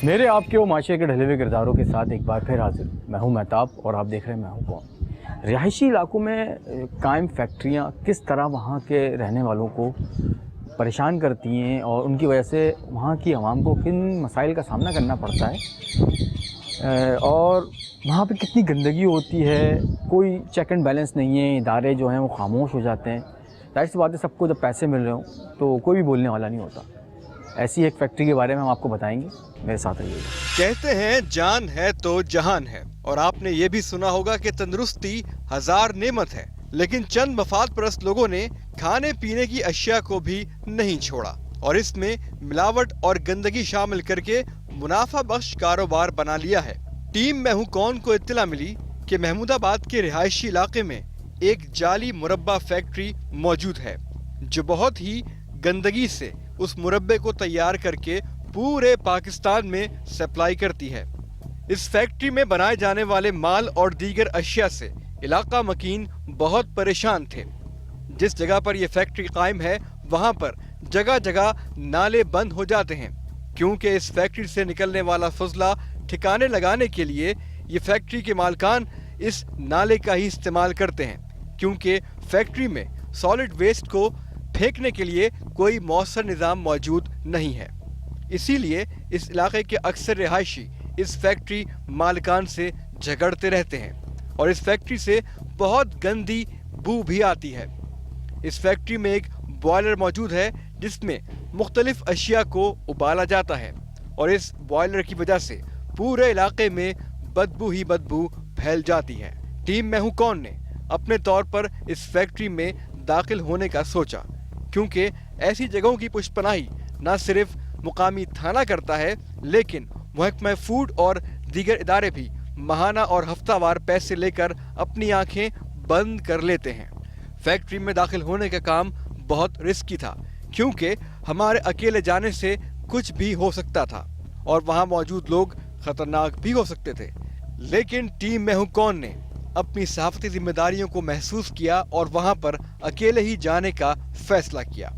मेरे आपके वो माशरे के ढले हुए किरदारों के साथ एक बार फिर हाजिर मैं हूं महताब और आप देख रहे हैं मैं हूं कौन। रिहायशी इलाकों में कायम फैक्ट्रियां किस तरह वहां के रहने वालों को परेशान करती हैं और उनकी वजह से वहां की आवाम को किन मसाइल का सामना करना पड़ता है और वहाँ पे कितनी गंदगी होती है, कोई चेक एंड बैलेंस नहीं है, इदारे जो हैं वो खामोश हो जाते हैं। जाहिर सी बात है, सबको जब पैसे मिल रहे हों तो कोई भी बोलने वाला नहीं होता। ऐसी एक फैक्ट्री के बारे में हम आपको बताएंगे, मेरे साथ रहिएगा। कहते हैं जान है तो जहान है, और आपने ये भी सुना होगा कि तंदुरुस्ती हजार नेमत है, लेकिन चंद मफाद परस्त लोगों ने खाने पीने की अशिया को भी नहीं छोड़ा और इसमें मिलावट और गंदगी शामिल करके मुनाफा बख्श कारोबार बना लिया है। टीम मैं हूं कौन को इत्तला मिली कि महमूदाबाद के रिहायशी इलाके में एक जाली मुरब्बा फैक्ट्री मौजूद है जो बहुत ही गंदगी से उस मुरब्बे को तैयार करके पूरे पाकिस्तान में सप्लाई करती है। इस फैक्ट्री में बनाए जाने वाले माल और दीगर अशिया से इलाका मकीन बहुत परेशान थे। जिस जगह पर यह फैक्ट्री कायम है वहां पर जगह जगह नाले बंद हो जाते हैं, क्योंकि इस फैक्ट्री से निकलने वाला फजला ठिकाने लगाने के लिए ये फैक्ट्री के मालकान इस नाले का ही इस्तेमाल करते हैं, क्योंकि फैक्ट्री में सॉलिड वेस्ट को फेंकने के लिए कोई मौसर निज़ाम मौजूद नहीं है। इसीलिए इस इलाके के अक्सर रिहायशी इस फैक्ट्री मालिकान से झगड़ते रहते हैं और इस फैक्ट्री से बहुत गंदी बू भी आती है। इस फैक्ट्री में एक बॉयलर मौजूद है जिसमें मुख्तलिफ अशिया को उबाला जाता है और इस बॉयलर की वजह से पूरे इलाके में बदबू ही बदबू फैल जाती है। टीम मैं हूं कौन ने अपने तौर पर इस फैक्ट्री में दाखिल होने का सोचा, क्योंकि ऐसी जगहों की पुष्पनाही न सिर्फ मुकामी थाना करता है, लेकिन महकमा फूड और दीगर इदारे भी माहाना और हफ्तावार पैसे लेकर अपनी आंखें बंद कर लेते हैं। फैक्ट्री में दाखिल होने का काम बहुत रिस्की था, क्योंकि हमारे अकेले जाने से कुछ भी हो सकता था और वहां मौजूद लोग खतरनाक भी हो सकते थे। लेकिन टीम मैं हूं कौन ने अपनी सहाफती जिम्मेदारियों को महसूस किया और वहां पर अकेले ही जाने का फैसला किया,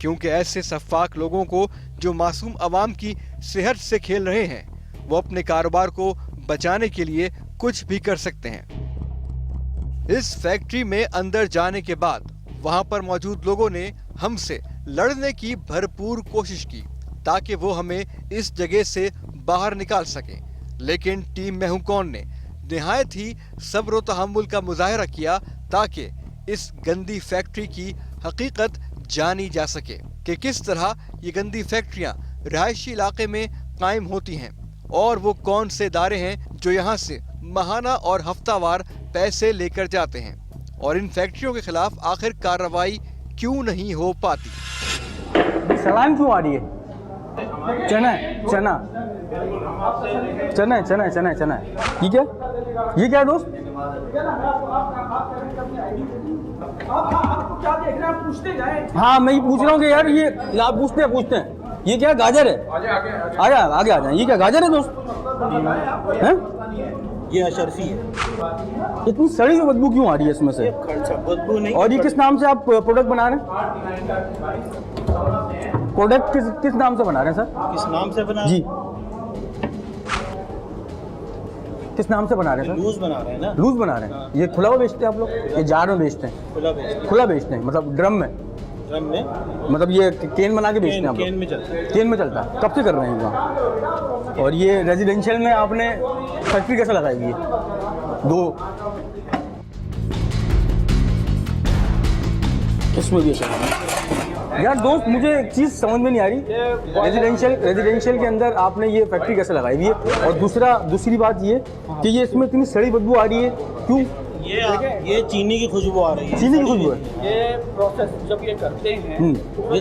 क्योंकि ऐसे सफाक लोगों को जो मासूम अवाम की सेहत से खेल रहे हैं, वो अपने कारोबार को बचाने के लिए कुछ भी कर सकते हैं। इस फैक्ट्री में अंदर जाने के बाद वहां पर मौजूद लोगों ने हमसे लड़ने की भरपूर कोशिश की ताकि वो हमें इस जगह से बाहर निकाल सके, लेकिन टीम मैं हूं कौन ने निहायत ही सब्र व तहम्मुल का मुजाहरा किया ताकि इस गंदी फैक्ट्री की हकीकत जानी जा सके कि किस तरह ये गंदी फैक्ट्रियां रिहायशी इलाके में कायम होती हैं और वो कौन से इदारे हैं जो यहाँ से माहाना और हफ्तावार पैसे लेकर जाते हैं और इन फैक्ट्रियों के खिलाफ आखिर कार्रवाई क्यों नहीं हो पाती। सलाम क्यों आ रही है? चना चना चना चना चना चना ये क्या दोस्त? हाँ मैं ये पूछ रहा हूँ कि यार ये आप पूछते हैं ये क्या गाजर है? आगे आगे आ जाए। ये क्या गाजर है दोस्त? हैं? ये अशरफी है। इतनी सड़ी हुई बदबू क्यों आ रही है इसमें से? बदबू नहीं। और ये किस नाम से आप प्रोडक्ट बना रहे हैं? प्रोडक्ट किस नाम से बना रहे हैं सर? किस नाम से बना जी, किस नाम से बना रहे हैं सर? लूज बना रहे हैं ना। लूज बना रहे हैं। हाँ। ये खुला हुआ बेचते हैं आप लोग? ये जार में बेचते हैं? खुला बेचते हैं मतलब ड्रम में? ड्रम में मतलब ये केन बना के बेचते हैं आप लोग? केन में चलता है। केन में चलता है। कब से कर रहे हैं वहाँ? और ये रेजिडेंशियल में आपने फैक्ट्री कैसे लगाई हुई है? दो इसमें भी यार दोस्त, मुझे एक चीज़ समझ में नहीं आ रही। रेजिडेंशियल के अंदर आपने ये फैक्ट्री कैसे लगाई हुई है? और दूसरी बात ये कि ये इसमें इतनी सड़ी बदबू आ रही है क्यों? ये चीनी की खुशबू आ रही है। चीनी की खुशबू है। ये प्रोसेस जब ये करते हैं ये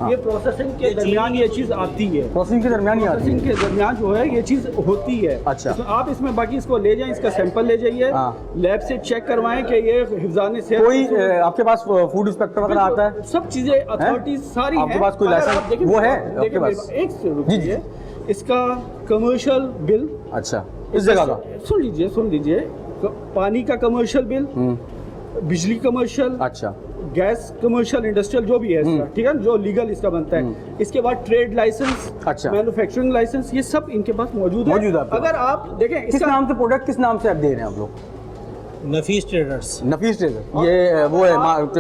ये प्रोसेसिंग के दरमियान ये चीज़ आती है। प्रोसेसिंग के दरमियान ही आती है। प्रोसेसिंग के दरमियान जो है ये चीज़ होती है। अच्छा। आप इसमें बाकी इसको ले जाएं, इसका सैंपल ले जाइए, लैब से चेक करवाएं कि ये हिफ्ज़ान से कोई आपके पास फूड इंस्पेक्टर वगैरह आता है? सब चीज़ें अथॉरिटीज सारी आपके पास कोई लाइसेंस वो है आपके पास? एक से रुकिए, इसका कमर्शियल बिल। अच्छा, इस जगह का सुन लीजिए पानी का कमर्शियल बिल, बिजली कमर्शियल, अच्छा, गैस कमर्शियल इंडस्ट्रियल जो भी है इसका, ठीक है, जो लीगल इसका बनता है। इसके बाद ट्रेड लाइसेंस, अच्छा। मैन्युफैक्चरिंग लाइसेंस, ये सब इनके पास मौजूद है। अगर आप देखें किस इसका नाम से प्रोडक्ट, किस नाम से आप दे रहे हैं आप लोग? नफीस ट्रेडर्स। नफीस ट्रेडर, ये वो है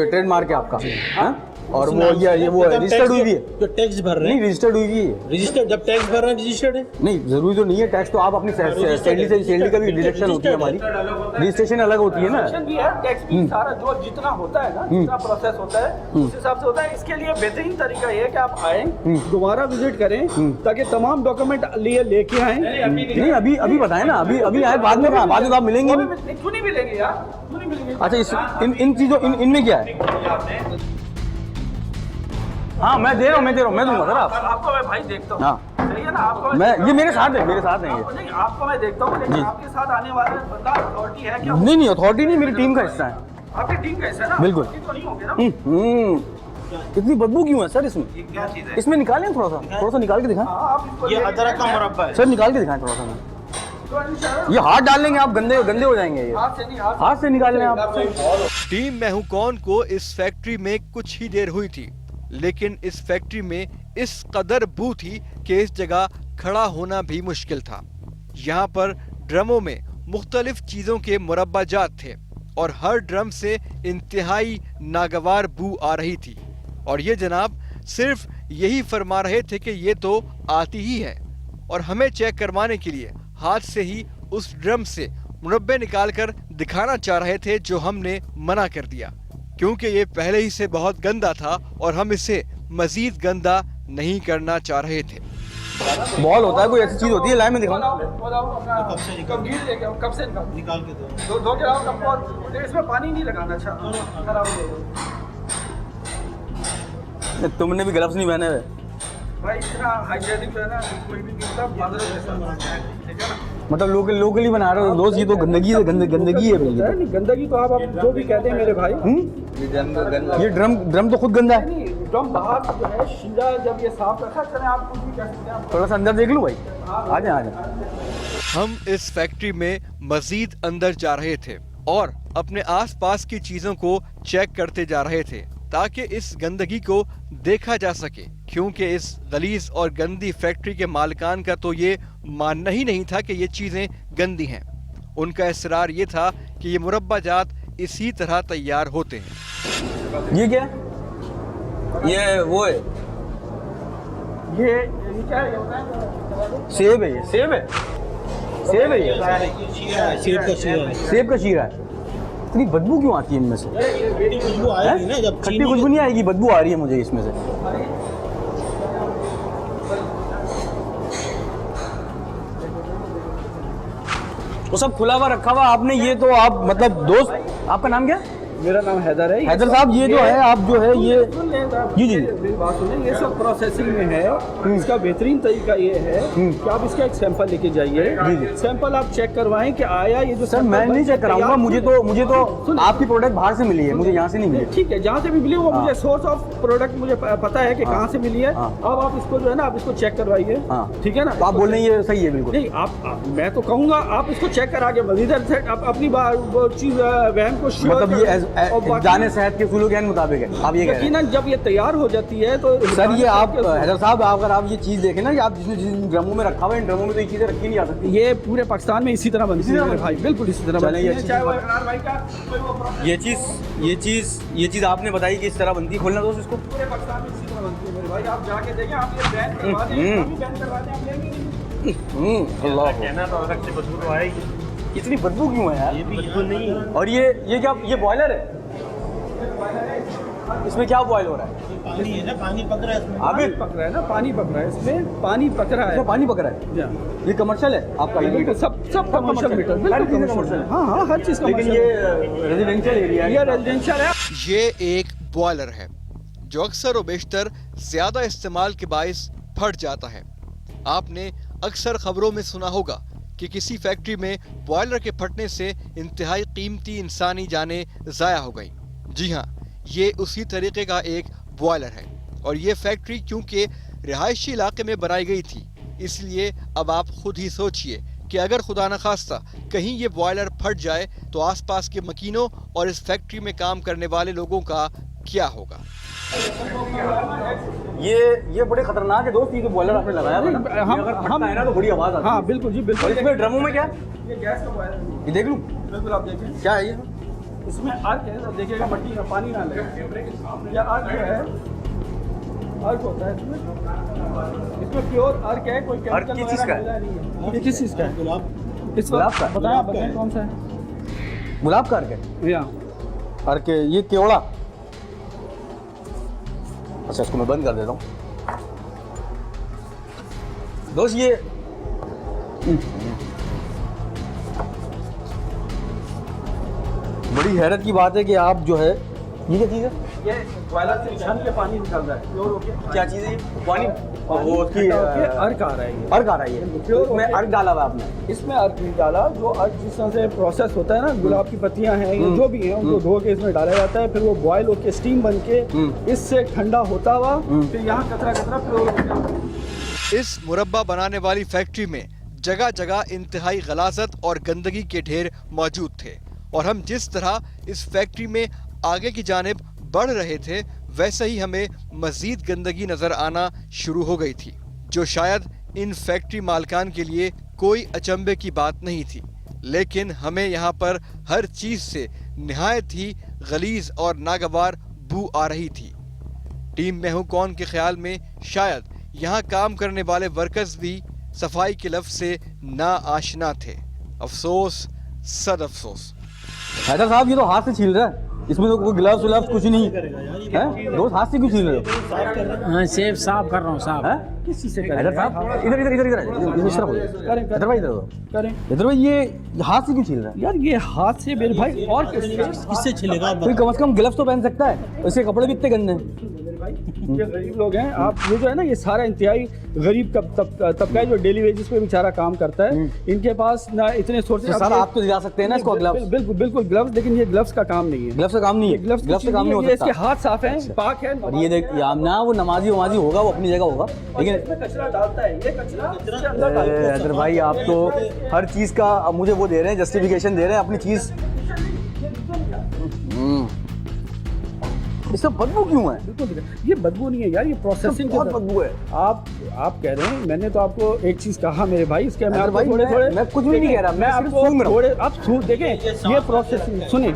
ट्रेडमार्क है आपका, हाँ? और वो ये वो रजिस्टर्ड हुई भी है? जो टैक्स भर रहे नहीं, हैं रजिस्टर्ड हुई भी है। रजिस्टर्ड, जब टैक्स भर रहे हैं रजिस्टर्ड है। नहीं, जरूरी तो नहीं है टैक्स, तो आप अपनी सैलरी से सैलरी का भी डिडक्शन होती है हमारी, रजिस्ट्रेशन अलग होती है ना। भी है, टैक्स भी सारा जो जितना होता है ना, जितना प्रोसेस होता है उस हिसाब से होता है। इसके लिए बेहतरीन तरीका ये है कि आप आए, दोबारा विजिट करें, ताकि तमाम डॉक्यूमेंट लेके आए। नहीं, अभी बताएं ना, अभी आए, बाद में तो आप मिलेंगे नहीं। क्यों नहीं मिलेंगे यार, क्यों नहीं मिलेंगे? अच्छा, इन चीज़ों इनमें क्या है? हाँ, मैं दे रहा हूँ, मैं दूंगा सर। आपको मैं भाई देखता हूँ, हाँ, सही है ना? आपको मैं ये मेरे साथ है ये। नहीं, आपको मैं देखता हूँ, लेकिन आपके साथ आने वाला बंदा अथॉरिटी है क्या? नहीं, अथॉरिटी नहीं, मेरी टीम का हिस्सा है। आपकी टीम का हिस्सा है ना? बिल्कुल। तो नहीं होंगे ना? इतनी बदबू क्यों है सर इसमें? क्या चीज़ है? इसमें निकालें थोड़ा सा निकाल के दिखाएं आप इसको ये अदरक का मुरब्बा है। सर, निकाल के दिखाएं थोड़ा सा। ये हाथ डाल लेंगे आप, गंदे हो जाएंगे ये। हाथ से नहीं, हाथ से निकाल लें आप। टीम मैं हूं कौन को इस फैक्ट्री में कुछ ही देर हुई थी, लेकिन इस फैक्ट्री में इस कदर बू थी कि इस जगह खड़ा होना भी मुश्किल था। यहाँ पर ड्रमों में मुख्तलिफ चीज़ों के मुरब्बाजात थे और हर ड्रम से इंतहाई नागवार बू आ रही थी। और ये जनाब सिर्फ यही फरमा रहे थे कि ये तो आती ही है, और हमें चेक करवाने के लिए हाथ से ही उस ड्रम से मुरब्बे निकाल कर दिखाना चाह रहे थे, जो हमने मना कर दिया क्योंकि ये पहले ही से बहुत गंदा था और हम इसे मजीद गंदा नहीं करना चाह रहे थे। बॉल होता है, कोई ऐसी चीज होती है, लाइन में दिखाओ। कब से निकाल के दो। इसमें पानी नहीं लगाना। अच्छा, तुमने भी ग्लव्स नहीं पहने हुए भाई, इतना हाइजीनिक है ना, कोई भी मतलब लोकली बना रहे हो दोस्त? ये तो गंदगी है, गंदगी है बिल्कुल। नहीं, गंदगी तो आप जो भी कहते हैं मेरे भाई। ये ड्रम तो खुद गंदा है। नहीं, ड्रम बाहर से जो है शीरा जब ये साफ रखा, चले आप कुछ भी कह सकते हैं। थोड़ा सा अंदर देख लूं भाई, आ जाए। हम इस फैक्ट्री में मजीद अंदर जा रहे थे और अपने आसपास की चीजों को चेक करते जा रहे थे ताकि इस गंदगी को देखा जा सके, क्योंकि इस गलीज और गंदी फैक्ट्री के मालिकान का तो ये मानना ही नहीं था कि ये चीजें गंदी हैं। उनका इसरार ये था कि ये मुरब्बाजात इसी तरह तैयार होते हैं। ये क्या? ये वो है, ये क्या है? सेब है। ये सेब है ये सेब का शीरा है। इतनी बदबू क्यों आती है इनमें से? खुशबू आएगी ना जब खट्टी खुशबू नहीं आएगी, बदबू आ रही है मुझे इसमें से। वो सब खुला हुआ रखा हुआ आपने, ये तो आप मतलब दोस्त, आपका नाम क्या? मेरा नाम हैदर है। हैदर साहब, ये जो है आप जो है ये जी मेरी बात सुनिए, ये सब प्रोसेसिंग में है। इसका बेहतरीन तरीका ये है कि आप इसका एक सैंपल लेके जाइए, सैंपल आप चेक करवाएं कि आया ये जो। सर मैं नहीं चेक कराऊंगा, मुझे तो आपकी प्रोडक्ट बाहर से मिली है, मुझे यहाँ से नहीं मिली। ठीक है, जहाँ से भी मिली वो मुझे सोर्स ऑफ प्रोडक्ट मुझे पता है कि कहाँ से मिली है। अब आप इसको जो है ना, आप इसको चेक करवाइए, ठीक है ना? आप बोल रहे हैं ये सही है बिल्कुल? नहीं, आप मैं तो कहूँगा आप इसको चेक करा के मजीद अपनी चीज वहम को मतलब ये जाने सेहत के उसूलों के मुताबिक है, आप ये कह रहे हैं? यकीनन जब ये तैयार हो जाती है तो सर ये आप हैदर साहब, अगर आप ये चीज़ देखें ना कि आप जिन ड्रमों में रखा हुआ है, इन ड्रमों में तो ये चीज़ें रखी नहीं आ सकती। ये पूरे पाकिस्तान में इसी तरह बनती है भाई, बिल्कुल इसी तरह बनती है। चाहे वो इमरान भाई का ये चीज़ आपने बताई कि इस तरह बनती है। खोलना दोस्त इसको। पूरे पाकिस्तान में इसी तरह बनती है मेरे भाई, आप जाके देखें। आप ये बैन करवा दें, हम भी बैन करवा दें, आप लेंगे नहीं। अल्लाह, कहना तो अलग से बदबू तो आएगी। इतनी बदबू क्यों है यार? ये भी बदबू नहीं है। और ये क्या, ये बॉयलर है? इसमें क्या बॉयल हो रहा है? पानी है ना, पानी पक रहा है इसमें। पानी पक रहा है ना, पानी पक रहा है इसमें, पानी पक रहा है। पानी पक रहा है। ये कमर्शियल है आपका? बिल्कुल, सब कमर्शियल मीटर, बिल्कुल कमर्शियल है। हाँ, हर चीज़ लेकिन ये रेजिडेंशियल एरिया है। ये रेजिडेंशियल है। ये एक बॉयलर है जो अक्सर व बेशतर ज्यादा इस्तेमाल के बाइस फट जाता है। आपने अक्सर खबरों में सुना होगा कि किसी फैक्ट्री में बॉयलर के फटने से इंतहाई कीमती इंसानी जानें ज़ाया हो गई। जी हाँ, ये उसी तरीके का एक बॉयलर है और ये फैक्ट्री क्योंकि रिहायशी इलाके में बनाई गई थी, इसलिए अब आप खुद ही सोचिए कि अगर खुदा न खास्ता कहीं ये बॉयलर फट जाए तो आसपास के मकीनों और इस फैक्ट्री में काम करने वाले लोगों का क्या होगा। ये बड़े खतरनाक है दोस्त, ये जो बॉयलर आपने लगाया है ना, हम- ये अगर फटता हम- है ना तो बड़ी आवाज आती है। हाँ बिल्कुल जी बिल्कुल। और इसमें ड्रमों में क्या है? ये गैस का बॉयलर है। ये देख लूं बिल्कुल आप देखिए, क्या है ये? इसमें अर्क है, तो देखिएगा मट्टी का पानी ना लगे। ये अर्क जो है, अर्क होता है इसमें प्योर अर्क है, कोई अर्क किस चीज़ का है? वगैरह मिला नहीं है। ये किस चीज़ का है? गुलाब इस गुलाब वक्त का? बताएं, आप बताएं कौन सा है? गुलाब का अर्क है? या अर्क ये केवड़ा। अच्छा इसको मैं बंद कर देता हूँ दोस्त। ये बड़ी हैरत की बात है कि आप जो है, ये क्या चीज़ है? ये बॉयलर से छन के पानी निकल रहा है, प्योर होके क्या चीज़ है ये? पानी? वो उसकी अर्क आ रहा है ये। अर्क आ रहा है ये, इसमें अर्क डाला हुआ है आपने? इसमें अर्क नहीं डाला, जो अर्क जिस तरह से प्रोसेस होता है ना, गुलाब की पत्तियां हैं या जो भी हैं उनको धो के इसमें डाला जाता है, फिर वो बॉयल होके स्टीम बन के इससे ठंडा होता हुआ फिर यहाँ कतरा कतरा प्योर हो गया। इस मुरब्बा बनाने वाली फैक्ट्री में जगह जगह इंतहाई गलाजत और गंदगी के ढेर मौजूद थे, और हम जिस तरह इस फैक्ट्री में आगे की जानिब बढ़ रहे थे वैसे ही हमें मजीद गंदगी नजर आना शुरू हो गई थी, जो शायद इन फैक्ट्री मालकान के लिए कोई अचंभे की बात नहीं थी। लेकिन हमें यहाँ पर हर चीज से निहायत ही गलीज और नागवार बू आ रही थी। टीम मैं हूं कौन के ख्याल में शायद यहाँ काम करने वाले वर्कर्स भी सफाई के लफ्ज से ना आशना थे। अफसोस, सद अफसोस। हैदर साहब ये तो हाथ से छील रहा है, इसमें तो कोई ग्लव्स व्लव्स कुछ नहीं है। दोस्त हाथ से क्यों छील रहे हो? हाँ सेब साफ कर रहा हूँ साहब। हैं? किस चीज़ से हैदर साहब इधर इधर इधर इधर इस तरफ हो। करें हैदर भाई इधर हो। करें हैदर भाई ये हाथ से क्यों छील रहा है? यार, ये हाथ से मेरे भाई और किससे छिलेगा? कोई कम से कम ग्लव्स तो पहन सकता है, इसके कपड़े भी इतने गंदे हैं। ये गरीब लोग हैं। आप ये जो है ना, ये सारा इंतहाई गरीब तबका है जो डेली वेजेस पे बेचारा काम करता है। इनके पास ना इतने सोर्सेज। तो सारा आप तो दिला सकते हैं ना इसको ग्लव्स। बिल्कुल बिल्कुल ग्लव्स, लेकिन ये ग्लव्स का काम नहीं है। ग्लव्स का काम नहीं है, ग्लव्स ग्लव्स का काम नहीं हो ये इसके सकता। हाथ साफ हैं, पाक है। और ये देख ना, वो नमाजी वमाजी होगा, वो अपनी जगह होगा, लेकिन इसमें कचरा डालता है, ये कचरा इसके अंदर डालता है। हैदर भाई आप तो हर चीज़ का अब मुझे वो दे रहे हैं, जस्टिफिकेशन दे रहे हैं अपनी चीज़। इससे बदबू क्यों है? बिल्कुल, ये बदबू नहीं है यार, ये प्रोसेसिंग बहुत बदबू है। आप कह रहे हैं, मैंने तो आपको एक चीज कहा मेरे भाई, इसके मैं हैदर आपको भाई, थोड़े मैं कुछ भी नहीं कह रहा, मैं सिर्फ आपको सूंघ रहा हूं। थोड़े आप देखें, ये प्रोसेसिंग सुनिए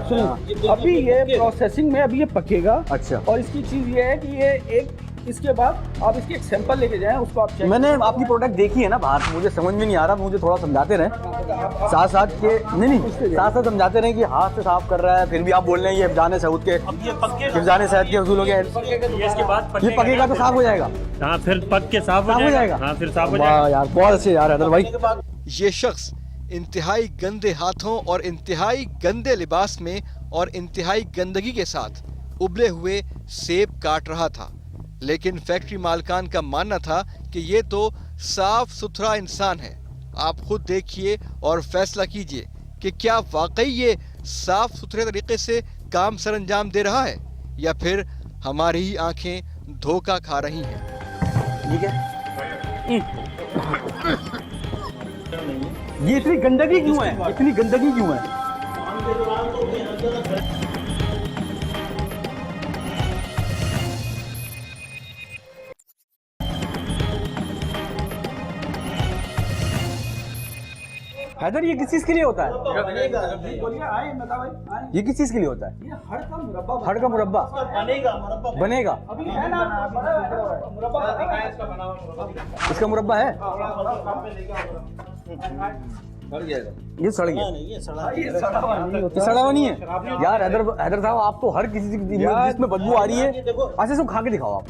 अभी ये प्रोसेसिंग में अभी ये पकेगा। अच्छा। और इसकी चीज ये है कि ये एक इसके बाद आप इसकी एक सैंपल लेके जाएं, उसको आप चेक मैंने आपकी प्रोडक्ट देखी है ना बाहर, मुझे समझ में नहीं आ रहा, मुझे थोड़ा समझाते रहे साथ साथ के। नहीं साथ साथ समझाते रहे कि हाथ से साफ कर रहा है, फिर भी आप बोल रहे हैं ये जाने सऊद के, ये पक्के जाने शहद के असूलों के, इसके बाद ये पकेगा तो साफ हो जाएगा। हाँ, फिर पक के साफ साफ हो जाएगा। हाँ, फिर साफ हो वाह यार, बहुत अच्छे यार हैदर भाई। ये शख्स इंतहाई गंदे हाथों और इंतहाई गंदे लिबास में और इंतहाई गंदगी के साथ उबले हुए सेब काट रहा था, लेकिन फैक्ट्री मालकान का मानना था कि ये तो साफ सुथरा इंसान है। आप खुद देखिए और फैसला कीजिए कि क्या वाकई ये साफ सुथरे तरीके से काम सरंजाम दे रहा है या फिर हमारी ही आंखें धोखा खा रही हैं। ठीक है, ये इतनी गंदगी क्यों है? इतनी गंदगी क्यों है? हैदर ये किस चीज के लिए होता है? बोलिए, आए बता भाई, आए। ये किस चीज के लिए होता है? ये हड़ का मुरब्बा हड़ का मुरब्बा बनेगा मुरब्बा बनेगा? अभी है ना, मुरब्बा इसका मुरब्बा है? ये सड़ गया। ये सड़ा ये सड़ा हुआ नहीं होता। ये सड़ा हुआ नहीं है यार। हैदर साहब आप तो हर किसी चीज जिसमें बदबू आ रही है, अच्छा इसको खा के दिखाओ आप।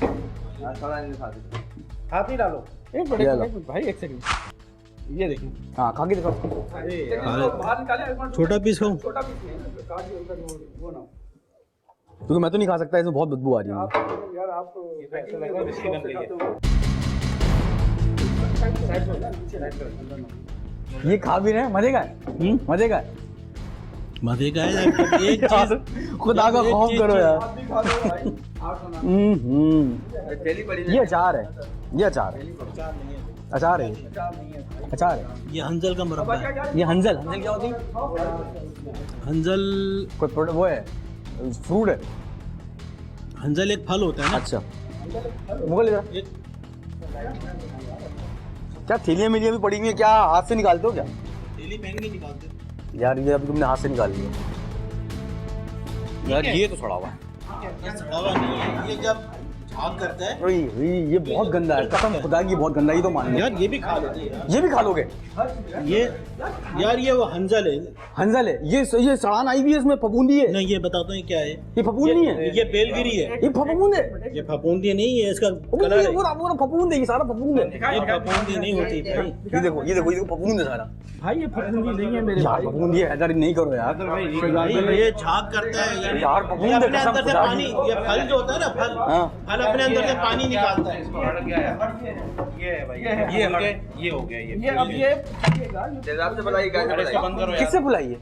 हाथ नहीं डालो। एक मिनट भाई, एक सेकंड, ये देखिए। हाँ खा के दिखाओ। बाहर निकाले एक मिनट। छोटा पीस हो। छोटा पीस नहीं, काट के अंदर वो ना। क्योंकि मैं तो नहीं खा सकता, इसमें बहुत बदबू आ रही है। यार आप तो ये खा भी रहे हैं, मजे का है? मजे का है? मजे का है। एक चीज खुदा का खौफ करो यार। ये अचार है, ये अचार है, अचार है, अचार है। ये हंजल का मुरब्बा है। ये हंजल, हंजल क्या होती है? हंजल कोई प्रोडक्ट वो है, फ्रूट है? हंजल एक फल होता है ना। अच्छा मुगल इधर क्या थैलियाँ मिलियाँ भी पड़ी हुई हैं, क्या हाथ से निकालते हो क्या? थैली पहन के निकालते यार ये अभी तुमने हाथ से निकाल लिया यार, ये तो सड़ा हुआ है। ये सड़ा हुआ नहीं है, ये जब झाग करता है। ये बहुत गंदा है, कसम खुदा की बहुत गंदा है, ये तो मान यार ये भी खा लेते हैं ये भी खा लोगे? ये यार ये वो हंजल है। हंजल है ये सड़ान आई भी है, इसमें फफूंदी है। नहीं ये बताता हूँ क्या है। ये फफूंद नहीं है, ये बेलगिरी है। ये फफूंद है। ये फफूंदी नहीं है, इसका कलर है। पूरा फफूंद है, ये सारा फफूंद है। ये फफूंदी नहीं होती भाई। ये देखो फफूंद है सारा। भाई ये फफूंदी नहीं है मेरे यार भाई। फफूंद है, ऐसा नहीं करो यार। भाई ये झाग करता है यार। यार फफूंद ये है, अपने कसम अंदर से खुदा पानी, की। ये फल जो होता है ना फल, हाँ। फल अपने अंदर से पानी निकालता है। ये हो गया ये अब ये किससे बुलाई है?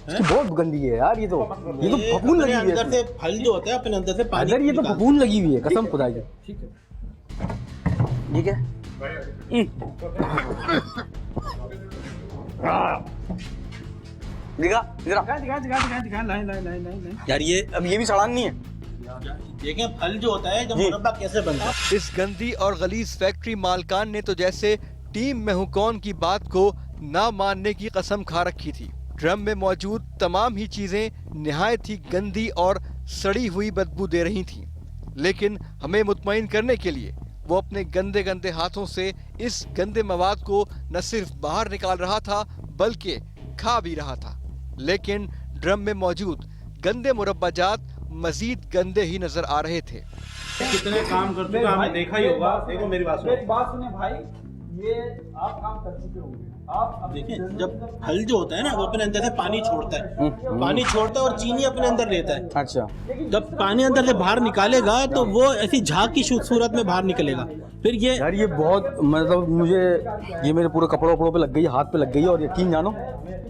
इसकी बहुत गंदी है यार, ये तो फफूंद लगी हुई अंदर है। से फल जो होता है अपने अंदर से पानी अगर ये तो निकालता फफूंद लगी हुई है, कसम खुदा की। ठीक है। ये क्या? दिखा दिखा लाइन। यार ये अब ये भी सड़ान नहीं है। है। देखें फल जो होता है जब जी। मुरब्बा कैसे बनता है। इस गंदी और गलीज फैक्ट्री मालकान ने तो जैसे टीम में हूं कौन की बात को ना मानने की कसम खा रखी थी। ड्रम में मौजूद तमाम ही चीजें निहायत ही गंदी और सड़ी हुई बदबू दे रही थीं। लेकिन हमें मुतमईन करने के लिए वो अपने गंदे गंदे हाथों से इस गंदे मवाद को न सिर्फ बाहर निकाल रहा था बल्कि खा भी रहा था। लेकिन ड्रम में मौजूद गंदे मुरब्बाजात मजीद गंदे ही नजर आ रहे थे। कितने काम कर चुका हमने देखा ही होगा। देखो मेरी बात मेरी बात सुने भाई, ये आप काम कर चुके होंगे। आप अपने देखिए जब फल जो होता है ना वो अपने अंदर से पानी छोड़ता है, पानी छोड़ता है और चीनी अपने अंदर लेता है। अच्छा जब पानी अंदर से बाहर निकालेगा तो वो ऐसी झाग की सूरत में बाहर निकलेगा। फिर ये यार ये बहुत मतलब मुझे ये मेरे पूरे कपड़ों वपड़ों पे लग गई, हाथ पे लग गई, और यकीन जानो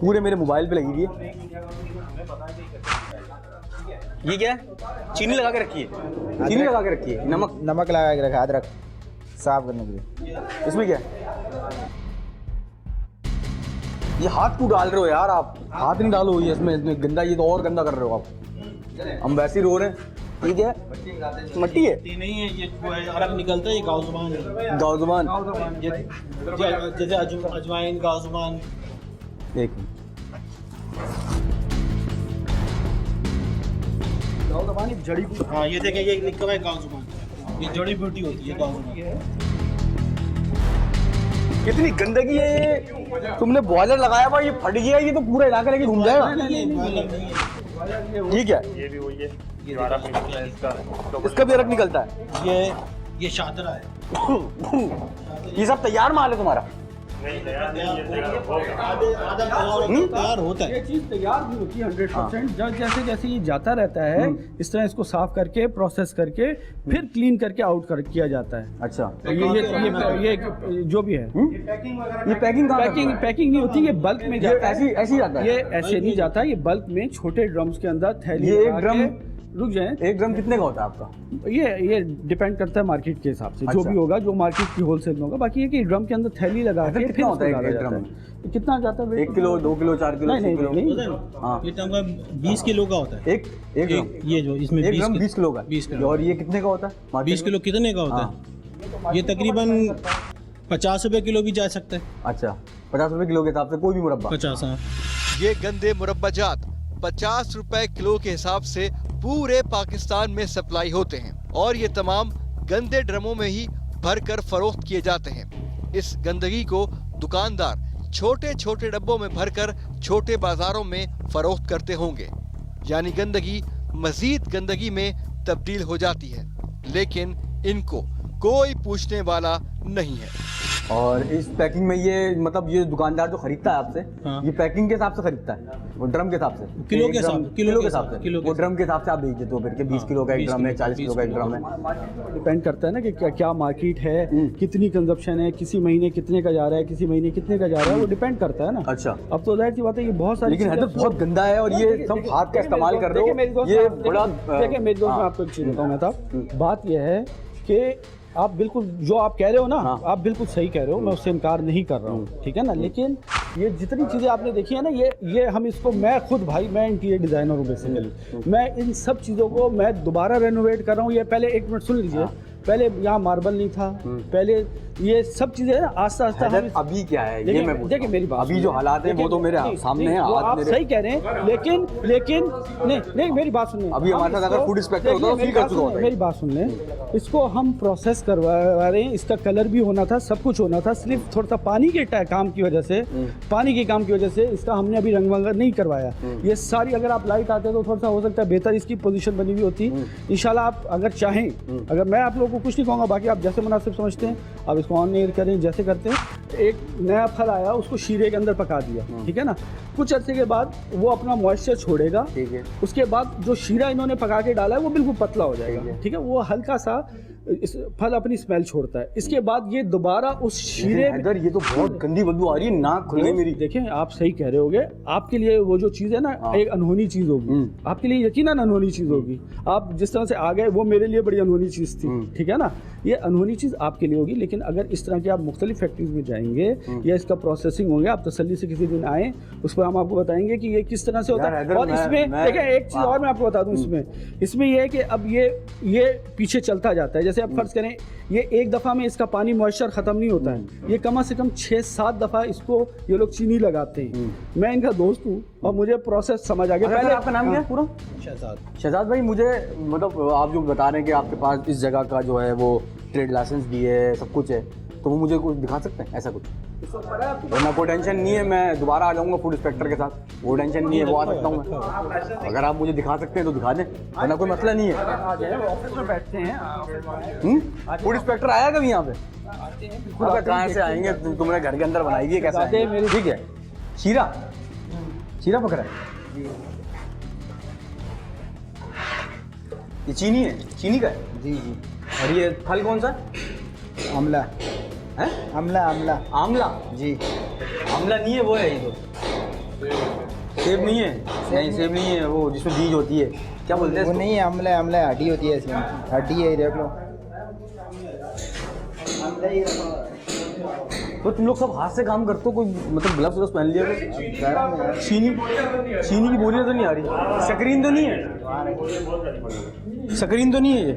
पूरे मेरे मोबाइल पे लगी हुई है। ये क्या है? चीनी लगा के रखी है, चीनी लगा के रखी है, नमक लगा के रखा, अदरक साफ करने के लिए। इसमें क्या है? ये हाथ क्यों डाल रहे हो यार आप? हाथ नहीं डालो ये इसमें गंदा, ये तो और गंदा कर रहे हो आप। हम वैसे ही रो रहे हैं। ये क्या है? मट्टी है? ये नहीं है, ये जो है अरक निकलता है, ये गाउज़बान है। गाउज़बान। जैसे अजवाइन गाउज़बान। एक मिनट। जड़ी बूटी। हाँ ये देखें ये लिखा हुआ है गाउज़बान। ये जड़ी बूटी होती है गाउज़बान। कितनी गंदगी है ये। तुमने बॉयलर लगाया हुआ, ये फट गया, ये तो पूरा इलाका लेके घूम जाएगा। ये क्या है? ये भी वही है, द्वारा निकलता है इसका। इसका भी अरक निकलता है। ये शादरा है। ये सब तैयार माल है तुम्हारा? नहीं तैयार नहीं है, तैयार हो गया। आधा तैयार होता है। ये चीज तैयार भी होती है 100%। जैसे जैसे ये जाता रहता है इस तरह इसको साफ करके प्रोसेस करके फिर क्लीन करके आउट किया जाता है। अच्छा तो ये जो भी है ये पैकिंग पैकिंग नहीं होती, ये बल्क में जाता है। ऐसी जाता है? ये ऐसे नहीं जाता, ये बल्क में छोटे ड्रम्स के अंदर थैली ये एक लगा ड्रम के- रुक जाए, एक ड्रम कितने का होता है आपका? ये डिपेंड करता है मार्केट के हिसाब से। जो अच्छा। भी होगा, जो मार्केट की होलसेल में होगा। बाकी ये कि ड्रम के अंदर थैली लगा अच्छा, के कितना फिर होता है उसको एक डाला ड्रम जाता है। कितना जाता है? 1 किलो, 2 किलो, 4 किलो, 6 किलो? नहीं। हाँ ये तंगा 20 किलो का होता है। एक ड्रम, ये जो इसमें एक ड्रम 20 किलो का। 20 किलो। और ये कितने का होता है मार्केट 20 किलो कितने का होता है? ये तकरीबन 50 रुपए किलो भी जा सकता है। अच्छा 50 रुपए किलो के हिसाब से कोई भी मुरब्बा? 50। हाँ ये गंदे मुरब्बाजात 50 रुपए किलो के हिसाब से पूरे पाकिस्तान में सप्लाई होते हैं और ये तमाम गंदे ड्रमों में ही भरकर फरोख्त किए जाते हैं। इस गंदगी को दुकानदार छोटे छोटे डब्बों में भरकर छोटे बाजारों में फरोख्त करते होंगे, यानी गंदगी मजीद गंदगी में तब्दील हो जाती है, लेकिन इनको कोई पूछने वाला नहीं है। और इस पैकिंग में ये मतलब ये दुकानदार जो खरीदता है आपसे, हाँ। ये पैकिंग के हिसाब से खरीदता है, वो ड्रम के हिसाब से? किलो एक के ड्रम- हिसाब- किलो के हिसाब से? किलो के वो ड्रम के हिसाब से आप बेच देते हो फिर कि 20 किलो का एक ड्रम है, 40 किलो का एक ड्रम है? डिपेंड करता है ना कि क्या मार्केट है, कितनी कंजप्शन है, किसी महीने कितने का जा रहा है, किसी महीने कितने का जा रहा है, वो डिपेंड करता है ना। अच्छा। अब तो जाहिर सी बात है, ये बहुत सारी लेकिन चीज़ें हैदर बहुत गंदा है और ये सब हाथ का इस्तेमाल कर रहे हो, ये बड़ा देखिए मेरी दोस्त, मैं आपको एक चीज़ बताऊँ मैं बात यह है कि आप बिल्कुल जो आप कह रहे हो ना, हाँ। आप बिल्कुल सही कह रहे हो, मैं उससे इनकार नहीं कर रहा हूँ, ठीक है ना। लेकिन ये जितनी चीज़ें आपने देखी है ना, ये हम इसको, मैं खुद भाई, मैं इंटीरियर डिज़ाइनर हूँ बेसिकली, मैं इन सब चीज़ों को मैं दोबारा रेनोवेट कर रहा हूँ। ये पहले 1 मिनट सुन लीजिए, पहले यहाँ मार्बल नहीं था, पहले ये सब चीज़ें ना आस्ता आस्ता हम अभी क्या है ये मैं देखिए मेरी बात, अभी जो हालात हैं वो तो मेरे सामने है। आप सही कह रहे हैं, लेकिन नहीं मेरी बात सुनिए। अभी हमारे साथ अगर फूड इंस्पेक्टर होता तो फील कर चुका होता। मेरी बात सुन लें, इसको हम प्रोसेस करवा रहे हैं, इसका कलर भी होना था, सब कुछ होना था, सिर्फ थोड़ा सा पानी के काम की वजह से, पानी के काम की वजह से इसका हमने अभी रंग वंग नहीं करवाया। ये सारी, अगर आप लाइट आते तो थोड़ा सा हो सकता है बेहतर इसकी पोजीशन बनी हुई होती। इंशाल्लाह आप अगर चाहें, अगर मैं आप लोगों को कुछ नहीं कहूँगा, बाकी आप जैसे मुनासिब समझते हैं आप इसको ऑन एयर करें, जैसे करते हैं। एक नया फल आया, उसको शीरे के अंदर पका दिया, ठीक है ना, कुछ अर्से के बाद वो अपना मॉइस्चर छोड़ेगा, ठीक है, उसके बाद जो शीरा इन्होंने पका के डाला है वो बिल्कुल पतला हो जाएगा, ठीक है, वो हल्का सा इस फल अपनी स्मेल छोड़ता है। इसके बाद ये दोबारा उस शीरे इधर ये तो बहुत गंदी बदबू आ रही है, नाक खुल गई मेरी। देखें, आप सही कह रहे होगे, आपके लिए वो जो चीज़ है ना, एक अनहोनी चीज़ होगी, आपके लिए यकीनन अनहोनी चीज़ होगी। आप जिस तरह से आ गए वो मेरे लिए बड़ी अनहोनी चीज़ थी, ठीक है ना, ये अनहोनी चीज़ आपके लिए होगी। लेकिन अगर इस तरह की आप मुख्तलिफ फैक्ट्रीज में जाएंगे या इसका प्रोसेसिंग होंगे, आप तसल्ली से किसी दिन आए, उस पर हम आपको बताएंगे कि ये किस तरह से होता है। और इसमें देखिए एक चीज़ और मैं आपको बता दूं, इसमें ये है कि अब ये पीछे चलता जाता है। जैसे आप फर्ज करें, ये एक दफ़ा में इसका पानी मॉइस्चर ख़त्म नहीं होता है, ये कम से कम 6-7 दफ़ा इसको ये लोग चीनी लगाते हैं। मैं इनका दोस्त हूँ और मुझे प्रोसेस समझ आ गया। पहले आपका नाम क्या है पूरा? शहजाद भाई, मुझे मतलब आप जो बता रहे हैं कि आपके पास इस जगह का जो है वो ट्रेड लाइसेंस भी है, सब कुछ है, तो वो मुझे कुछ दिखा सकते हैं ऐसा कुछ? वरना कोई टेंशन नहीं है, मैं दोबारा आ जाऊंगा फूड इंस्पेक्टर के साथ, वो टेंशन नहीं है, वो आ सकता हूँ मैं। अगर आप मुझे दिखा सकते हैं तो दिखा दें, वरना कोई मसला नहीं है। ऑफिस में बैठते हैं, फूड इंस्पेक्टर आया कभी यहाँ पे? कहाँ से आएंगे, तुमने घर के अंदर बनाई है, कैसा है? ठीक है, शीरा पकड़ा है, ये चीनी है, चीनी का है जी। और ये फल कौन सा? आमला है, आमला आमला जी। आमला नहीं है, वो है ये तो। सेब नहीं है? नहीं, सेब नहीं है, वो जिसमें बीज होती है, क्या बोलते हैं वो इसको? नहीं है, आमला हड्डी होती है इसमें, हड्डी है, ये देख लो। तो तुम लोग सब हाथ से काम करते हो, कोई मतलब ग्लव्स पहन लिया तो? चीनी की बोरियां तो नहीं आ रही? स्क्रीन तो नहीं है? स्क्रीन तो नहीं है ये?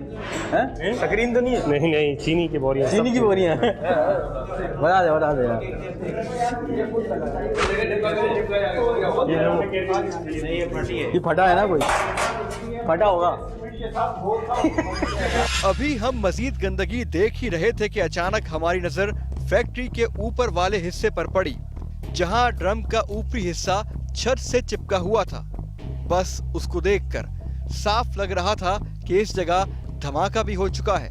हैं? स्क्रीन तो नहीं है? नहीं चीनी की बोरियां, चीनी की बोरियां बता दे यार। ये फटा है ना, कोई फटा होगा। अभी हम मजीद गंदगी देख ही रहे थे कि अचानक हमारी नजर फैक्ट्री के ऊपर वाले हिस्से पर पड़ी, जहां ड्रम का ऊपरी हिस्सा छत से चिपका हुआ था। बस उसको देखकर साफ लग रहा था कि इस जगह धमाका भी हो चुका है,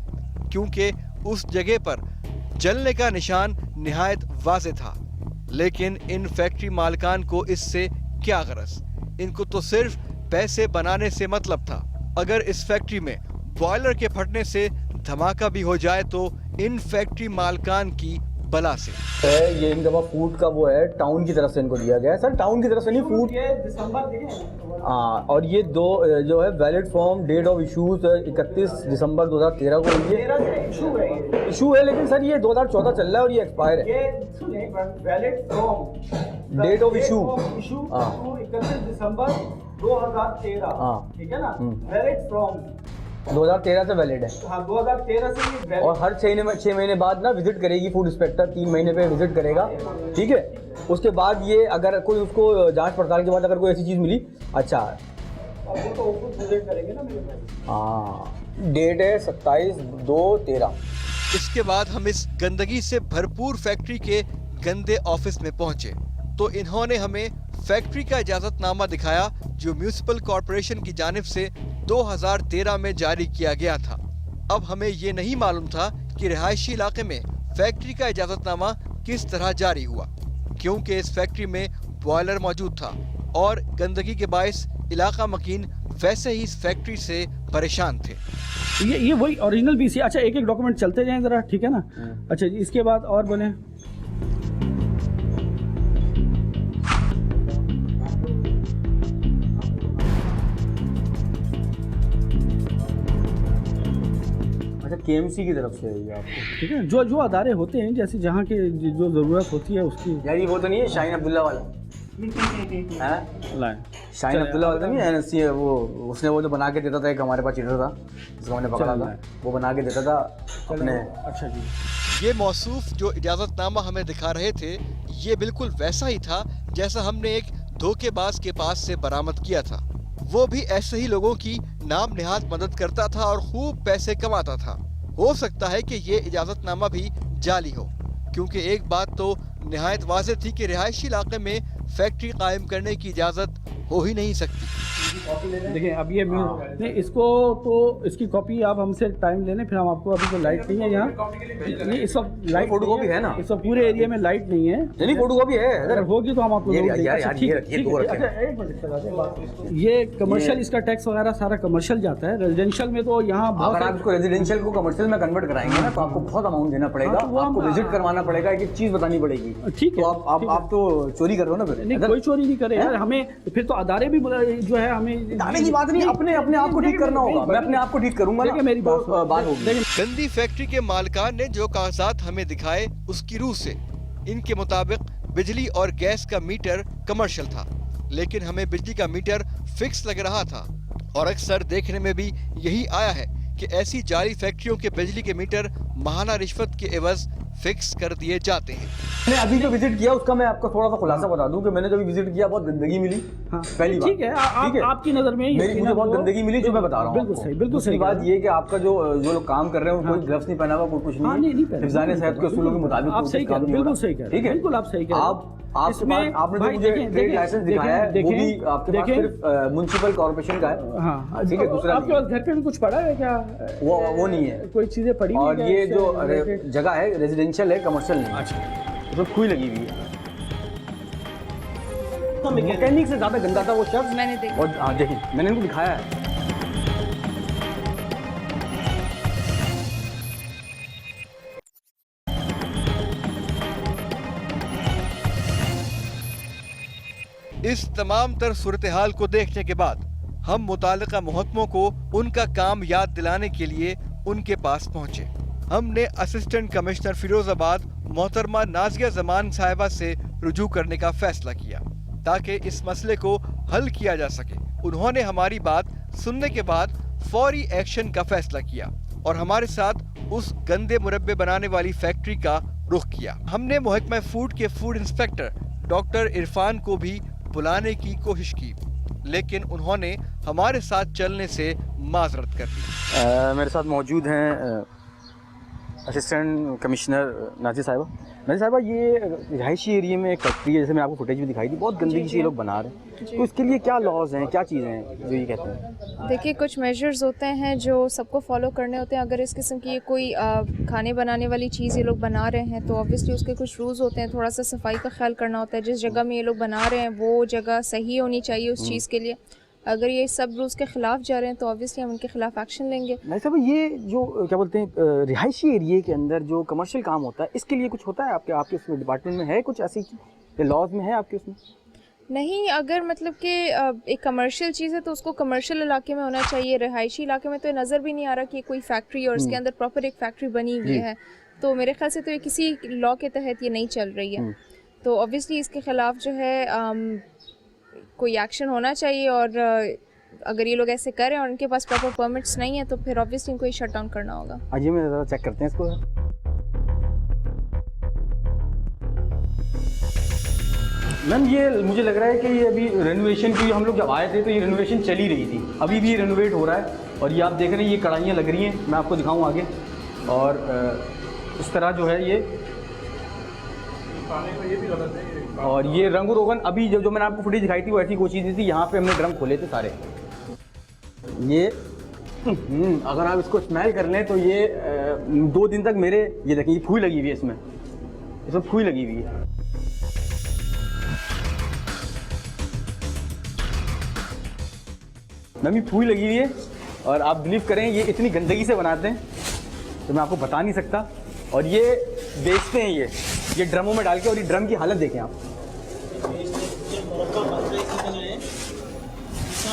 क्योंकि उस जगह पर जलने का निशान निहायत वाज़े था। लेकिन इन फैक्ट्री मालिकान को इससे क्या गरज? इनको तो सिर्फ पैसे बनाने से मतलब था। अगर इस फैक्ट्री में बॉयलर के फटने से धमाका भी हो जाए तो इन फैक्ट्री मालिकान की बला से। ये इन दफा फूड का वो है, टाउन की तरफ से इनको दिया गया है। सर टाउन की तरफ से नहीं, फूड हाँ। और ये दो जो है valid from date of issues 31 दिसंबर 2013 को इशू है, लेकिन सर ये 2014 चल रहा है और ये एक्सपायर है। डेट ऑफ इशू 31 दिसंबर 2013, ठीक है ना, वैलिड फ्रॉम 2013 से वैलिड है। हाँ, 2013 से। और हर 6 महीने बाद ना विजिट करेगी फूड इंस्पेक्टर, 3 महीने पे विजिट करेगा, ठीक है। उसके बाद ये अगर कोई उसको जांच पड़ताल के बाद अगर कोई ऐसी चीज़ मिली, अच्छा हाँ, डेट है 27/2/13। इसके बाद हम इस गंदगी से भरपूर फैक्ट्री के गंदे ऑफिस में पहुंचे तो इन्होंने हमें फैक्ट्री का इजाजतनामा दिखाया, जो म्यूनिसिपल कॉरपोरेशन की जानिब से 2013 में जारी किया गया था। अब हमें ये नहीं मालूम था कि रिहायशी इलाके में फैक्ट्री का इजाजतनामा किस तरह जारी हुआ, क्योंकि इस फैक्ट्री में बॉयलर मौजूद था और गंदगी के बायस इलाका मकीन वैसे ही इस फैक्ट्री से परेशान थे। ये वही ओरिजिनल पीस है। अच्छा, एक एक डॉक्यूमेंट चलते जाएं जरा, ठीक है ना। अच्छा, इसके बाद और बने केएमसी की तरफ से है ये आपको। ठीक है, जो जो अदारे होते हैं जैसे जहाँ के जो ज़रूरत होती है उसकी यार ये वो तो नहीं है शाहीन अब्दुल्ला वाला हैं? लाए। शाहीन अब्दुल्ला वाला तो नहीं है एनएससी है वो, उसने वो जो बना के देता था, एक हमारे पास चीटर था जिसको हमने पकड़ा था, वो बना के देता था अपने। अच्छा जी। ये मौसूफ जो इजाज़तनामा हमें दिखा रहे थे, ये बिल्कुल वैसा ही था जैसा हमने एक धोखेबाज के पास से बरामद किया था। वो भी ऐसे ही लोगों की नाम नेहात मदद करता था और खूब पैसे कमाता था। हो सकता है कि ये इजाज़तनामा भी जाली हो, क्योंकि एक बात तो निहायत वाज़ेह थी कि रिहायशी इलाके में फैक्ट्री कायम करने की इजाज़त हो ही नहीं सकती। देखिए अब ये नहीं, इसको तो इसकी कॉपी आप हमसे टाइम लेने, फिर हम आपको, अभी तो लाइट नहीं है यहाँ, नहीं इस वक्त लाइट फोटोकॉपी है ना, इस वक्त पूरे एरिया में लाइट नहीं है। नहीं फोटोकॉपी है, अगर होगी तो हम आपको ये जरूर देंगे। यार अच्छा, यार ठीक ये है, रखिए, ठीक दो है। रखे अच्छा, एक मिनट चला जाए। ये कमर्शियल, इसका टैक्स वगैरह सारा कमर्शियल जाता है। रेजिडेंशियल में तो यहाँ बहुत अगर आप इसको रेजिडेंशियल को कमर्शियल में कन्वर्ट कराएंगे ना तो आपको बहुत अमाउंट देना पड़ेगा, हाँ, तो वो आपको हम- विजिट करवाना पड़ेगा, एक चीज बतानी पड़ेगी। ठीक है, तो आप तो चोरी कर रहे हो ना फिर। नहीं, कोई चोरी नहीं करे यार, हमें फिर तो अदारे भी जो है हमें दावे की बात नहीं, अपने आप को ठीक करना होगा। मैं अपने आप को ठीक करूंगा ना, देखिए मेरी बात तो बात होगी। गंदी फैक्ट्री के मालिकान ने जो कागजात हमें दिखाए उसकी रूह से इनके मुताबिक बिजली और गैस का मीटर कमर्शियल था, लेकिन हमें बिजली का मीटर फिक्स लग रहा था। और अक्सर देखने में भी यही आया है कि ऐसी जाली फैक्ट्रियों के बिजली के मीटर महाना रिश्वत के एवज फिक्स कर दिए जाते हैं। मैंने अभी जो विजिट किया उसका मैं आपको थोड़ा सा खुलासा बता दूं कि मैंने जब विजिट किया बहुत गंदगी मिली। हाँ, पहली बात ठीक है, आपकी नज़र में मेरी मुझे बहुत गंदगी मिली जो मैं बता रहा हूँ। बिल्कुल सही, बिल्कुल सही बात ये कि आपका जो लोग काम कर रहे हैं कोई ग्लव्स नहीं पहना हुआ, कोई कुछ हाँ, नहीं नहीं पहना। हिफ्ज़ाने सेहत के उसूलों के मुताबिक आप सही कह रहे हैं, बिल्कुल सही कह रहे हैं, ठीक है, बिल्कुल आप सही कह रहे हैं। आपने जो मुझे ट्रेड लाइसेंस दिखाया है वो भी आपके पास सिर्फ म्युनिसिपल कॉर्पोरेशन का है। हाँ, ठीक है, दूसरा आपके पास घर पे भी कुछ पड़ा है क्या? वो नहीं है, कोई चीजें पड़ी और हैं क्या ये इससे जो related? जगह है रेजिडेंशियल है, कमर्शियल नहीं। अच्छा, तो खुई लगी हुई है। मैकेनिक से ज्यादा गंदा था वो शख्स। मैंने देखा। और हाँ देखिए मैंने इनको दिखाया है। इस तमाम तर सूरत हाल को देखने के बाद हम मुतालिका महकमों को उनका काम याद दिलाने के लिए उनके पास पहुंचे। हमने असिस्टेंट कमिश्नर फिरोजाबाद मोहतरमा नाजिया जमान साहिबा से रुजू करने का फैसला किया ताकि इस मसले को हल किया जा सके। उन्होंने हमारी बात सुनने के बाद फौरी एक्शन का फैसला किया और हमारे साथ उस गंदे मुरब्बे बनाने वाली फैक्ट्री का रुख किया। हमने महकमा फूड के फूड इंस्पेक्टर डॉक्टर इरफान को भी बुलाने की कोशिश की, लेकिन उन्होंने हमारे साथ चलने से माजरत कर दी। मेरे साथ मौजूद हैं असिस्टेंट कमिश्नर नाजिया साहिबा। नाजिया साहिबा, ये रिहायशी एरिया में एक फैक्ट्री है, जैसे मैं आपको फुटेज भी दिखाई थी, बहुत गंदगी से ये लोग बना रहे हैं, तो इसके लिए क्या लॉज हैं, क्या चीज़ें हैं जो ये कहते हैं? देखिए, कुछ मेजर्स होते हैं जो सबको फॉलो करने होते हैं। अगर इस किस्म की कोई खाने बनाने वाली चीज़ ये लोग बना रहे हैं तो ऑब्वियसली उसके कुछ रूल्स होते हैं। थोड़ा सा सफाई का ख्याल करना होता है। जिस जगह में ये लोग बना रहे हैं वो जगह सही होनी चाहिए उस चीज़ के लिए। अगर ये सब रूल्स के खिलाफ जा रहे हैं तो ऑब्वियसली हम उनके खिलाफ एक्शन लेंगे। नहीं साहब, ये जो क्या बोलते हैं रिहायशी एरिया के अंदर जो कमर्शियल काम होता है, इसके लिए कुछ होता है आपके उसमें डिपार्टमेंट में है कुछ ऐसी लॉज में है आपके उसमें? नहीं, अगर मतलब कि एक कमर्शियल चीज़ है तो उसको कमर्शियल इलाके में होना चाहिए। रिहायशी इलाके में तो ये नज़र भी नहीं आ रहा कि कोई फैक्ट्री और उसके अंदर प्रॉपर एक फैक्ट्री बनी हुई है, तो मेरे ख्याल से तो ये किसी लॉ के तहत ये नहीं चल रही है। तो ऑब्वियसली इसके ख़िलाफ़ जो है कोई एक्शन होना चाहिए। और अगर ये लोग ऐसे करें और उनके पास प्रॉपर परमिट्स नहीं है तो फिर ऑब्वियसली इनको शट डाउन करना होगा। आइए मैं ज़रा चेक करते हैं इसको। मैम, ये मुझे लग रहा है कि ये अभी रेनोवेशन की, हम लोग जब आए थे तो ये रेनोवेशन चली रही थी, अभी भी ये रेनोवेट हो रहा है। और ये आप देख रहे हैं, ये कढ़ाइयाँ लग रही हैं, मैं आपको दिखाऊँ आगे। और इस तरह जो है ये, और ये रंग रोगन अभी जो मैंने आपको फुटेज दिखाई थी वो ऐसी कोई चीज़ नहीं थी। यहाँ पे हमने ड्रम खोले थे सारे। ये अगर आप इसको स्मेल कर लें तो ये 2 दिन तक मेरे, ये देखिए, ये फूई लगी हुई है इसमें फूई लगी हुई है। मैम, ये फूई लगी हुई है और आप बिलीव करें ये इतनी गंदगी से बनाते हैं तो मैं आपको बता नहीं सकता। और ये बेचते हैं ये ड्रमों में डाल के, और ये ड्रम की हालत देखें आप।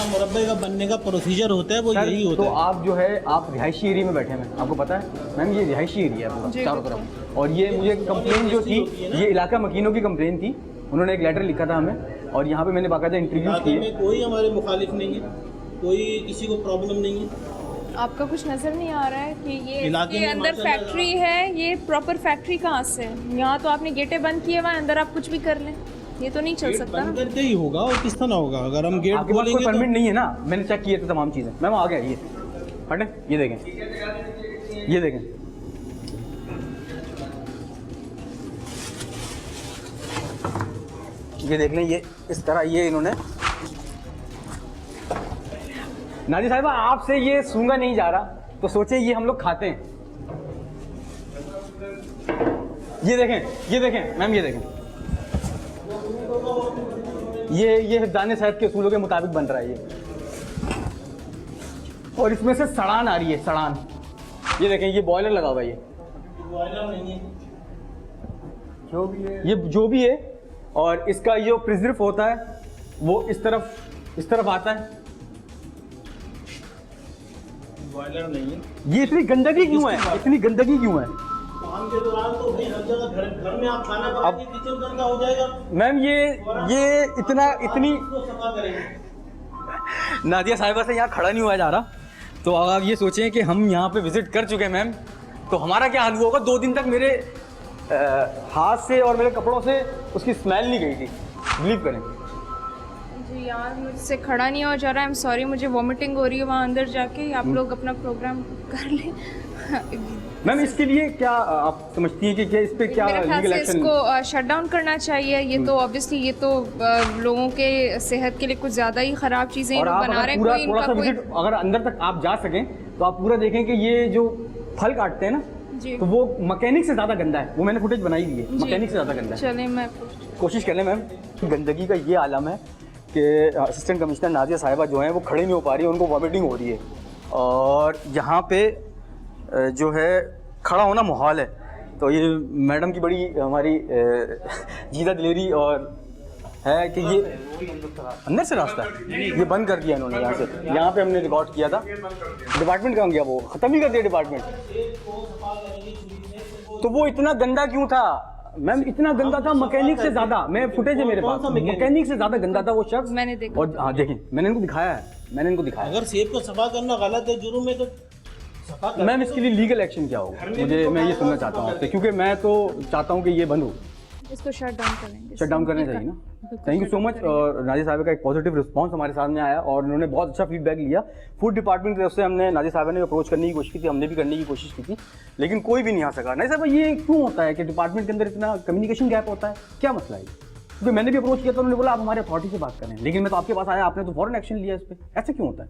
मुरब्बे का बनने का प्रोसीजर होता है वो सर, यही होता तो है। आप जो है आप रिहायशी एरिया में बैठे हैं, आपको पता है मैम ये रिहायशी एरिया है पूरा जी, चारों बिल्कुल। तरफ। और ये मुझे कंप्लेन जो थी, ये इलाका मकीनों की कंप्लेन थी, उन्होंने एक लेटर लिखा था हमें और यहाँ पे मैंने बाकायदा इंटरव्यूज इलाके किए। में कोई हमारे मुखालिफ नहीं है, कोई किसी को प्रॉब्लम नहीं है। आपका कुछ नज़र नहीं आ रहा है कि ये इलाके इसके में अंदर माशाल्लाह फैक्ट्री है, ये प्रॉपर फैक्ट्री कहाँ से है? यहाँ तो आपने गेटें बंद किए हुए, अंदर आप कुछ भी कर लें, ये तो नहीं चल गेट सकता। बंद करके ही होगा और किस तरह होगा अगर हम गेट आपके पास कोई खोलेंगे परमिट तो। नहीं है ना, मैंने चेक किए थे तमाम चीज़ें। मैम आ गया ये हटे, ये देखें, ये देखें, ये देख लें, ये इस तरह ये इन्होंने। नाजी साहिबा आपसे ये सूंगा नहीं जा रहा तो सोचे ये हम लोग खाते हैं। ये देखें मैम, ये देखें, ये हिफ्ज़ान सेहत के उसूलों के मुताबिक बन रहा है ये, और इसमें से सड़ान आ रही है, सड़ान। ये देखें, ये बॉयलर लगा हुआ है, ये जो भी है, और इसका जो प्रिजर्व होता है वो इस तरफ आता है। बॉयलर नहीं है। ये इतनी गंदगी क्यों है, इतनी गंदगी क्यों है? काम के दौरान तो भाई हर जगह घर में आप खाना बनाएंगे, किचन गंदा हो जाएगा। मैम ये इतनी उसको सफा करेंगे। नादिया साहिबा से यहाँ खड़ा नहीं हुआ जा रहा, तो अब आप ये सोचें कि हम यहाँ पे विजिट कर चुके हैं मैम, तो हमारा क्या हाल होगा? 2 दिन तक मेरे हाथ से और मेरे कपड़ों से उसकी स्मेल नहीं गई थी, बिलीव करें। जी यार, मुझसे खड़ा नहीं हो जा रहा है, आई एम सॉरी, मुझे वॉमिटिंग हो रही है वहाँ अंदर जाके। आप लोग अपना प्रोग्राम कर लें। मैम इसके लिए क्या आप समझती हैं कि इस पे क्या मेरे ख्याल लीगल से एक्शन? इसको शट डाउन करना चाहिए। ये तो ऑब्वियसली ये तो लोगों के सेहत के लिए कुछ ज़्यादा ही ख़राब चीज़ें और आप बना अगर रहे पूरा हैं। थोड़ा सा विजिट अगर अंदर तक आप जा सकें तो आप पूरा देखें कि ये जो फल काटते हैं ना, जी तो वो मैकेनिक से ज़्यादा गंदा है। वो मैंने फुटेज बनाई हुई है, जी। मैकेनिक से ज़्यादा गंदा है। चलें, मैं कोशिश कर लें मैम। गंदगी का ये आलम है कि असिस्टेंट कमिश्नर नाजिया साहिबा जो हैं वो खड़े नहीं हो पा रही है, उनको वॉमिटिंग हो रही है, और यहाँ पे जो है खड़ा होना मुहाल है। तो ये मैडम की बड़ी हमारी जीदा दिलेरी और है कि ये अंदर से रास्ता है, ये बंद कर दिया इन्होंने यहाँ से। यहाँ पे हमने रिकॉर्ड किया था, डिपार्टमेंट कहाँ गया? वो ख़त्म ही कर दिया डिपार्टमेंट। तो वो इतना गंदा क्यों था मैम? इतना गंदा था मैकेनिक से ज़्यादा। मैं फुटेज है मेरे पास, मैकेनिक से ज़्यादा गंदा था वो शख्स। मैंने देखा। और हाँ देखिए, मैंने इनको दिखाया है, मैंने इनको दिखाया। अगर सेब को सफा करना गलत है जुर्म में, तो सफा कर। मैम इसके लिए लीगल एक्शन क्या होगा? मैं ये सुनना चाहता हूँ आपसे, क्योंकि मैं तो चाहता हूँ कि ये बंद हो, इसको शट डाउन करेंगे। शट डाउन करना चाहिए ना। Thank you so much. और नाजिया साहिबा का एक पॉजिटिव रिस्पांस हमारे सामने आया और उन्होंने बहुत अच्छा फीडबैक लिया। फूड डिपार्टमेंट की तरफ से हमने नाजिया साहिबा ने अप्रोच करने की कोशिश की थी, हमने भी करने की कोशिश की थी, लेकिन कोई भी नहीं आ सका। नाजिया साहिबा ये क्यों होता है कि डिपार्टमेंट के अंदर इतना कम्युनिकेशन गैप होता है? क्या मसला है? क्योंकि मैंने भी अप्रोच किया तो उन्होंने बोला आप हमारे अथॉरिटी से बात करें, लेकिन मैं तो आपके पास आया, आपने तो फौरन एक्शन लिया इस पर। ऐसे क्यों होता है?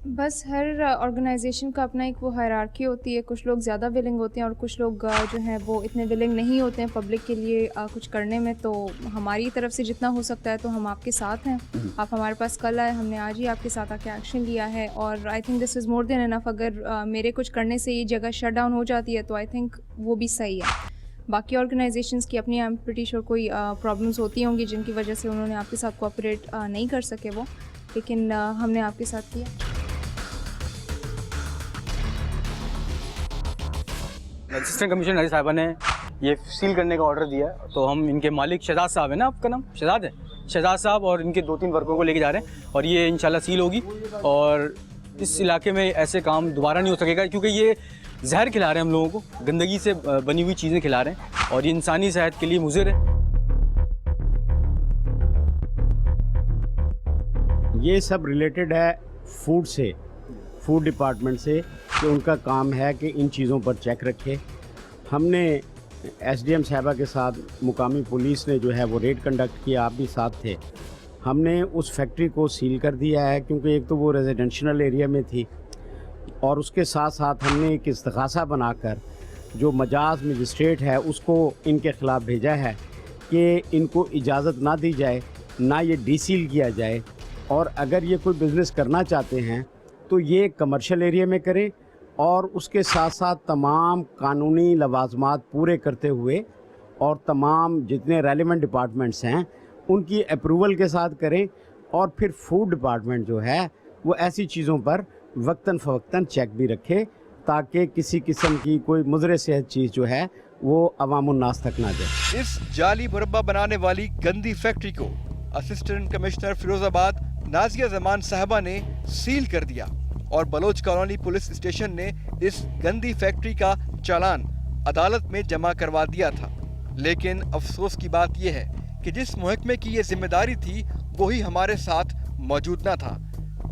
बस हर ऑर्गेनाइजेशन का अपना एक वो हायरार्की होती है। कुछ लोग ज़्यादा विलिंग होते हैं और कुछ लोग जो हैं वो इतने विलिंग नहीं होते हैं पब्लिक के लिए कुछ करने में। तो हमारी तरफ से जितना हो सकता है तो हम आपके साथ हैं। आप हमारे पास कल आए, हमने आज ही आपके साथ आके एक्शन लिया है, और I think this is more than enough. अगर मेरे कुछ करने से ये जगह शट डाउन हो जाती है तो आई थिंक वो भी सही है। बाकी ऑर्गेनाइजेशंस की अपनी, आई एम प्रीटी श्योर कोई प्रॉब्लम्स होती होंगी जिनकी वजह से उन्होंने आपके साथ कोऑपरेट नहीं कर सके वो, लेकिन हमने आपके साथ किया। असिस्टेंट कमिश्नर नाजिया साहिबा ने ये सील करने का ऑर्डर दिया है, तो हम इनके मालिक शहजाद साहब है ना, आपका नाम शहजाद है, शहजाद साहब और इनके 2-3 वर्करों को लेके जा रहे हैं, और ये इंशाल्लाह सील होगी। और इस इलाके में ऐसे काम दोबारा नहीं हो सकेगा, क्योंकि ये जहर खिला रहे हैं हम लोगों को, गंदगी से बनी हुई चीज़ें खिला रहे हैं, और ये इंसानी सेहत के लिए मुज़िर है। ये सब रिलेटेड है फूड से, फूड डिपार्टमेंट से, कि उनका काम है कि इन चीज़ों पर चेक रखे। हमने एसडीएम साहिबा के साथ मुकामी पुलिस ने जो है वो रेड कंडक्ट किया, आप भी साथ थे। हमने उस फैक्ट्री को सील कर दिया है, क्योंकि एक तो वो रेजिडेंशियल एरिया में थी, और उसके साथ साथ हमने एक इस्तग़ासा बनाकर जो मजाज मजिस्ट्रेट है उसको इनके ख़िलाफ़ भेजा है कि इनको इजाज़त ना दी जाए, ना ये डीसील किया जाए, और अगर ये कोई बिज़नेस करना चाहते हैं तो ये कमर्शियल एरिया में करें, और उसके साथ साथ तमाम कानूनी लवाजमात पूरे करते हुए और तमाम जितने रेलिवेंट डिपार्टमेंट्स हैं उनकी अप्रूवल के साथ करें, और फिर फूड डिपार्टमेंट जो है वो ऐसी चीज़ों पर वक्तन फ़वक्तन चेक भी रखे ताकि किसी किस्म की कोई मुज़र सेहत चीज़ जो है वो अवामुन्नास तक ना जाए। इस जाली मुरब्बा बनाने वाली गंदी फैक्ट्री को असिस्टेंट कमिश्नर फिरोजाबाद नाजिया जमान साहबा ने सील कर दिया और बलोच कॉलोनी पुलिस स्टेशन ने इस गंदी फैक्ट्री का चालान अदालत में जमा करवा दिया था। लेकिन अफसोस की बात यह है कि जिस महकमे की ये जिम्मेदारी थी वही हमारे साथ मौजूद न था।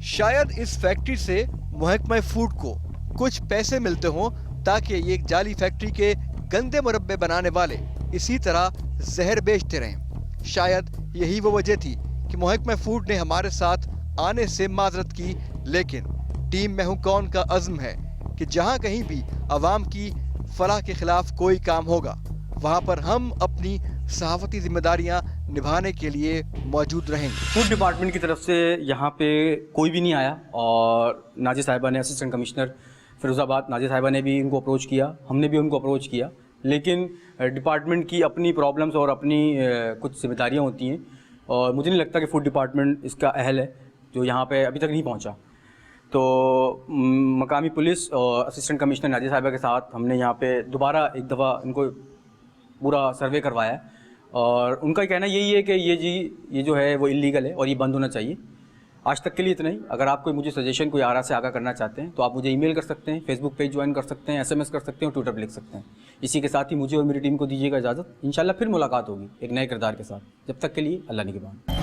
शायद इस फैक्ट्री से महकमा फूड को कुछ पैसे मिलते हों ताकि ये जाली फैक्ट्री के गंदे मुरब्बे बनाने वाले इसी तरह जहर बेचते रहें। शायद यही वो वजह थी कि महकमा फूड ने हमारे साथ आने से माजरत की, लेकिन टीम मैं हूं कौन का अज़्म है कि जहां कहीं भी आवाम की फलाह के खिलाफ कोई काम होगा वहां पर हम अपनी सहाफ़ती जिम्मेदारियां निभाने के लिए मौजूद रहेंगे। फूड डिपार्टमेंट की तरफ से यहाँ पे कोई भी नहीं आया और नाजिया साहिबा ने, असिस्टेंट कमिश्नर फिरोज़ाबाद नाजिया साहिबा ने भी इनको अप्रोच किया, हमने भी उनको अप्रोच किया, लेकिन डिपार्टमेंट की अपनी प्रॉब्लम्स और अपनी कुछ जिम्मेदारियाँ होती हैं और मुझे नहीं लगता कि फूड डिपार्टमेंट इसका अहल है जो यहाँ पे अभी तक नहीं पहुँचा। तो मकामी पुलिस और असिस्टेंट कमिश्नर नाजिया साहिबा के साथ हमने यहाँ पे दोबारा एक दफ़ा इनको पूरा सर्वे करवाया और उनका कहना यही है कि ये जो है वो इलीगल है और ये बंद होना चाहिए। आज तक के लिए इतना ही। अगर आप कोई मुझे सजेशन कोई आरा से आगाह करना चाहते हैं तो आप मुझे ईमेल कर सकते हैं, फेसबुक पेज ज्वाइन कर सकते हैं, SMS कर सकते हैं और ट्विटर पर लिख सकते हैं। इसी के साथ ही मुझे और मेरी टीम को दीजिएगा इजाज़त। इंशाल्लाह फिर मुलाकात होगी एक नए किरदार के साथ। जब तक के लिए अल्लाह निगहबान।